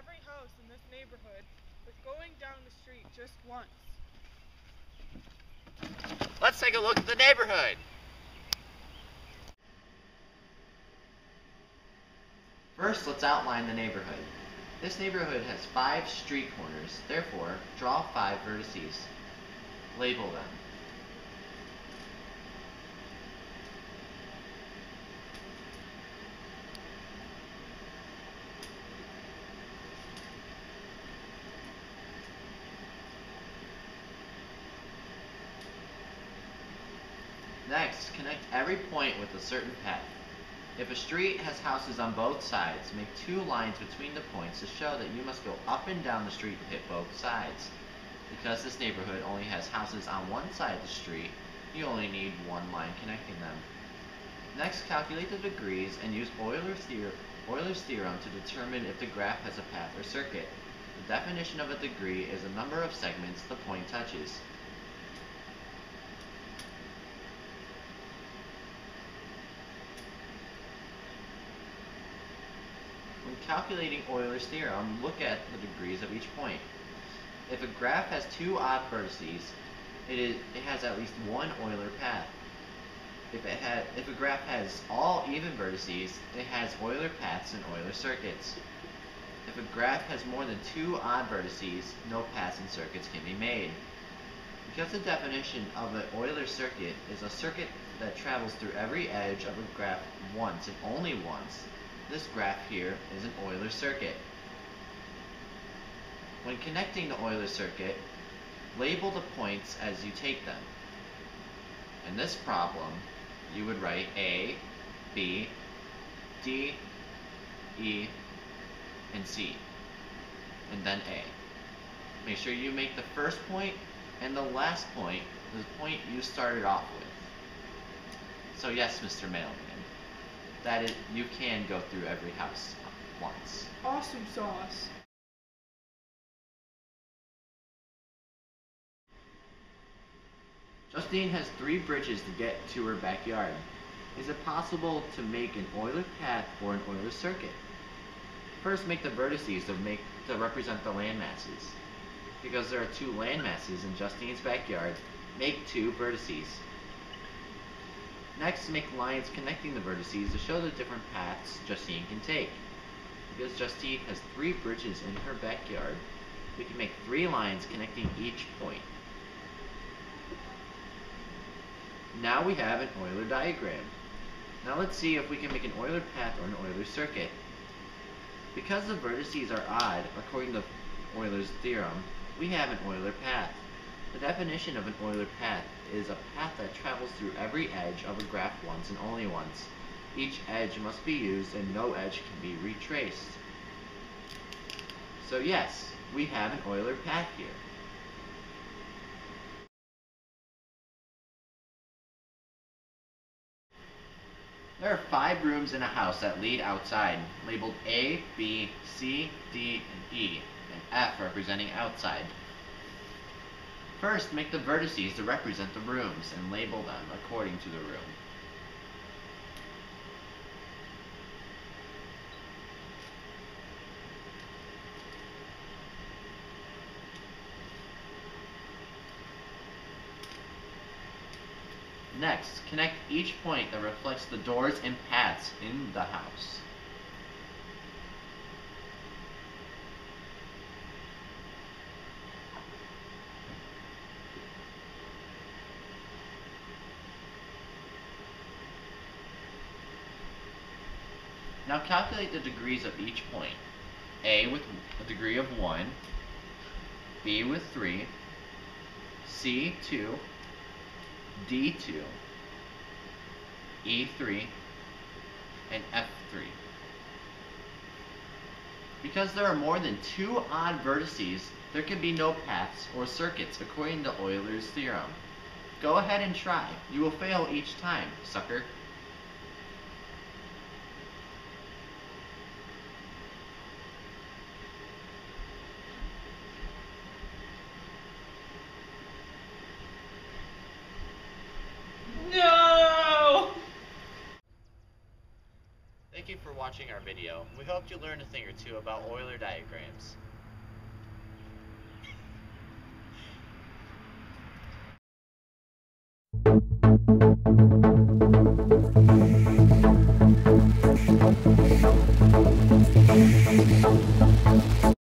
every house in this neighborhood with going down the street just once. Let's take a look at the neighborhood. First, let's outline the neighborhood. This neighborhood has 5 street corners, therefore, draw 5 vertices. Label them. Next, connect every point with a certain path. If a street has houses on both sides, make 2 lines between the points to show that you must go up and down the street to hit both sides. Because this neighborhood only has houses on one side of the street, you only need 1 line connecting them. Next, calculate the degrees and use Euler's theorem to determine if the graph has a path or circuit. The definition of a degree is the number of segments the point touches. When calculating Euler's theorem, look at the degrees of each point. If a graph has 2 odd vertices, it has at least 1 Euler path. If a graph has all even vertices, it has Euler paths and Euler circuits. If a graph has more than 2 odd vertices, no paths and circuits can be made. Because the definition of an Euler circuit is a circuit that travels through every edge of a graph once and only once, this graph here is an Euler circuit. When connecting the Euler circuit, label the points as you take them. In this problem, you would write A, B, D, E, and C, and then A. Make sure you make the first point and the last point the point you started off with. So yes, Mr. Mailman, you can go through every house once. Awesome sauce. Justine has 3 bridges to get to her backyard. Is it possible to make an Euler path or an Euler circuit? First, make the vertices to represent the landmasses. Because there are 2 landmasses in Justine's backyard, make 2 vertices. Next, make lines connecting the vertices to show the different paths Justine can take. Because Justine has 3 bridges in her backyard, we can make 3 lines connecting each point. Now we have an Euler diagram. Now let's see if we can make an Euler path or an Euler circuit. Because the vertices are odd, according to Euler's theorem, we have an Euler path. The definition of an Euler path is a path that travels through every edge of a graph once and only once. Each edge must be used and no edge can be retraced. So yes, we have an Euler path here. There are 5 rooms in a house that lead outside, labeled A, B, C, D, and E, and F representing outside. First, make the vertices to represent the rooms and label them according to the room. Next, connect each point that reflects the doors and paths in the house. Now calculate the degrees of each point. A with a degree of 1, B with 3, C 2, D2, E3, and F3. Because there are more than 2 odd vertices, there can be no paths or circuits according to Euler's theorem. Go ahead and try. You will fail each time, sucker. No! Thank you for watching our video. We hope you learned a thing or two about Euler diagrams.